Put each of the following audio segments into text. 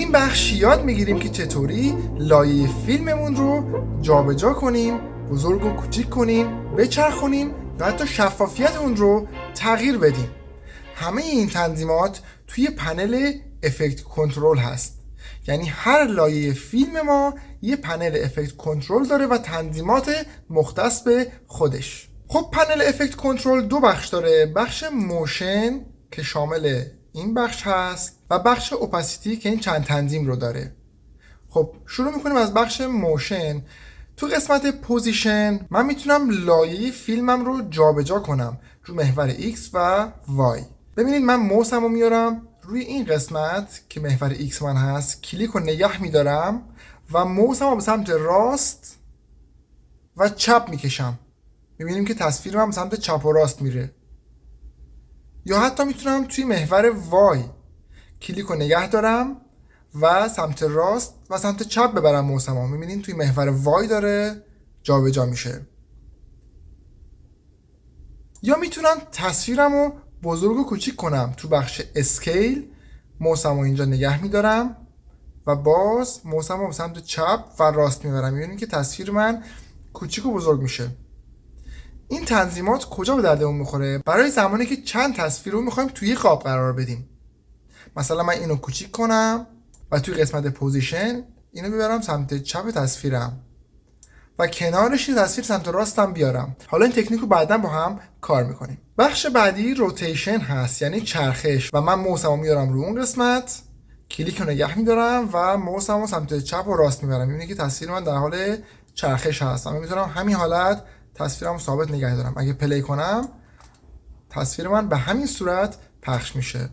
این بخش یاد میگیریم که چطوری لایه فیلممون رو جابجا کنیم، بزرگ و کوچیک کنیم، بچرخونیم یا حتی شفافیت اون رو تغییر بدیم. همه این تنظیمات توی پنل افکت کنترل هست. یعنی هر لایه فیلم ما یه پنل افکت کنترل داره و تنظیمات مختص به خودش. خب پنل افکت کنترل دو بخش داره، بخش موشن که شامل این بخش هست و بخش اوپاسیتی که این چند تنظیم رو داره. خب شروع میکنیم از بخش موشن. تو قسمت پوزیشن من میتونم لایه فیلمم رو جابجا کنم رو محور X و Y. ببینید من موسم رو میارم روی این قسمت که محور X من هست، کلیک رو نگه میدارم و موسم رو به سمت راست و چپ میکشم. میبینیم که تصویر من به سمت چپ و راست میره. یا حتی میتونم توی محور Y کلیک رو نگه دارم و سمت راست و سمت چپ ببرم موسم رو. میبینیم توی محور Y داره جابجا میشه. یا میتونم تصویرم رو بزرگ و کوچیک کنم. تو بخش اسکیل موسم رو اینجا نگه میدارم و باز موسم رو به سمت چپ و راست میبرم. میبینیم که تصویر من کوچیک و بزرگ میشه. این تنظیمات کجا به دردمون میخوره؟ برای زمانی که چند تصویر رو میخوایم توی قاب قرار بدیم. مثلا من اینو کوچیک کنم و توی قسمت پوزیشن اینو ببرم سمت چپ تصویرم و کنارش تصویر سمت راستم بیارم. حالا این تکنیک رو بعداً با هم کار میکنیم. بخش بعدی روتیشن هست، یعنی چرخش، و من موسم رو میارم رو اون قسمت، کلیک رو نگه میدارم و موسم رو سمت چپ و راست میبرم. میبینید که تصویر من در حال چرخش هست. من میتونم همین حالت تصویرم رو ثابت نگه دارم. اگه پلی کنم تصویر من به همین صورت پخش میشه.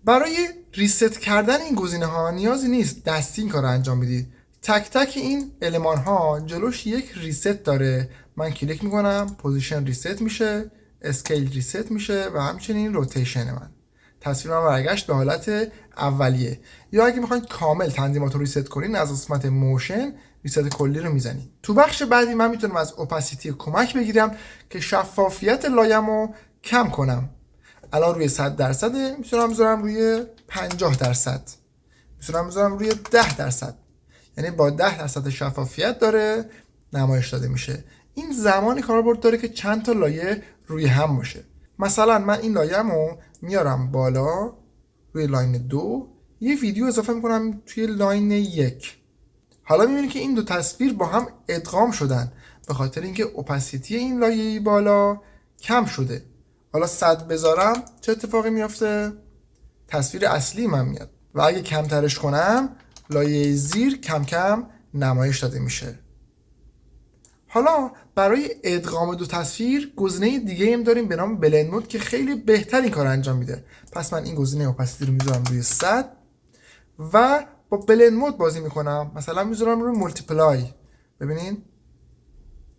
برای ریست کردن این گزینه ها نیازی نیست دستی این کار رو انجام بدید. تک تک این المان ها جلوش یک ریست داره. من کلیک میکنم، پوزیشن ریست میشه، اسکیل ریست میشه و همچنین روتیشن من. تصویر من برگشت به حالت اولیه. یا اگه میخواین کامل تنظیمات رو ریست کنین، از قسمت موشن ریست کلی رو میزنید. تو بخش بعدی من میتونم از اوپاسیتی کمک بگیرم که شفافیت لایه‌مو رو کم کنم. الان روی 100% میتونم بذارم روی 50%، میتونم بذارم روی 10%. یعنی با 10% شفافیت داره نمایش داده میشه. این زمانی کاربرد داره که چند تا لایه روی هم باشه. مثلا من این لایه‌مو میارم بالا روی لاین 2، یه ویدیو اضافه میکنم توی لاین 1. حالا میبینید که این دو تصویر با هم ادغام شدن به خاطر اینکه اوپاسیتی این لایه بالا کم شده. حالا 100 بذارم چه اتفاقی میافته؟ تصویر اصلی من میاد و اگه کمترش کنم لایه زیر کم کم نمایش داده میشه. حالا برای ادغام دو تصویر گزینه دیگه هم داریم به نام بلند مود که خیلی بهتر این کار انجام میده. پس من این گزینه اوپاسیتی رو میذارم روی 100 و با بلند مود بازی میکنم. مثلا میذارم روی مولتیپلای. ببینین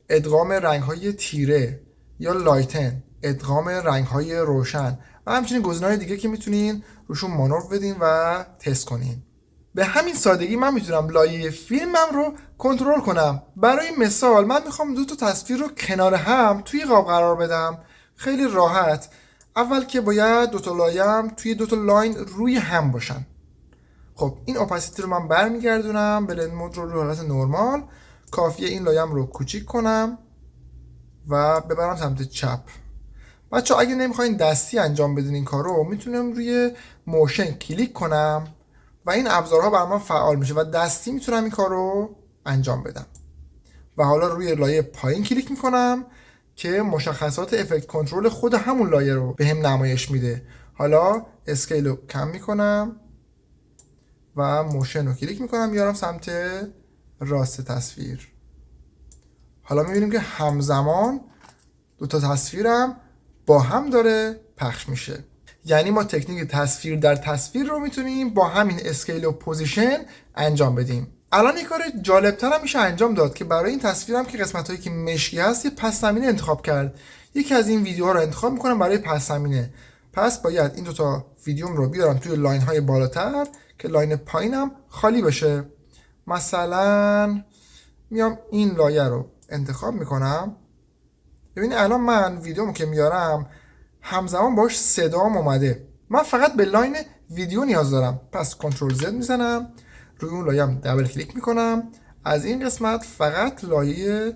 ادغام رنگ های تیره یا لایتن، ادغام رنگ های روشن و همچنین گزینه‌های دیگه که میتونین روشون مانور بدین و تست کنین. به همین سادگی من میتونم لایه فیلمم رو کنترل کنم. برای مثال من میخوام دو تا تصویر رو کنار هم توی قاب قرار بدم. خیلی راحت. اول که باید دو تا لایه‌ام توی دو تا لاین روی هم باشن. خب این اوپاسیتی رو من برمیگردونم، بلند مود رو حالت نرمال. کافیه این لایه‌ام رو کوچیک کنم و ببرم سمت چپ. بچه اگه نمیخواین دستی انجام بدین این کار رو، میتونم روی موشن کلیک کنم و این ابزارها بر من فعال میشه و دستی میتونم این کار رو انجام بدم. و حالا روی لایه پایین کلیک میکنم که مشخصات افکت کنترل خود همون لایه رو به هم نمایش میده. حالا اسکیل رو کم میکنم و موشن رو کلیک میکنم بیارم سمت راست تصویر. حالا میبینیم که همزمان دو تا تصویرم با هم داره پخش میشه. یعنی ما تکنیک تصویر در تصویر رو میتونیم با همین اسکیل و پوزیشن انجام بدیم. الان یه کار جالبتر هم میشه انجام داد که برای این تصویرم که قسمتایی که مشکی هست یه پس زمینه انتخاب کرد. یکی از این ویدیوها رو انتخاب میکنم برای پس زمینه. پس باید این دوتا ویدیوم رو بیارم توی لاین های بالاتر که لاین پایینم خالی بشه. مثلا میام این لایه رو انتخاب میکنم. ببینید الان من ویدیومو که میارم همزمان باش صدام اومده. من فقط به لاین ویدیو نیاز دارم. پس کنترل زد میزنم، روی اون لایه دبل کلیک میکنم، از این قسمت فقط لایه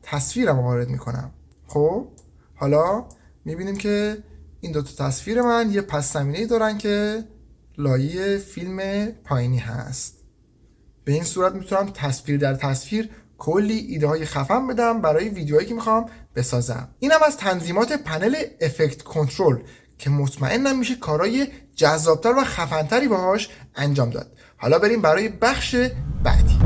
تصویرم وارد میکنم. خب حالا میبینیم که این دو تا تصویر من یه پس زمینه‌ای دارن که لایه فیلم پایینی هست. به این صورت میتونم تصویر در تصویر کلی ایده های خفن بدم برای ویدیوهایی که میخوام بسازم. اینم از تنظیمات پنل افکت کنترل که مطمئنم میشه کارهای جذابتر و خفنتری باهاش انجام داد. حالا بریم برای بخش بعدی.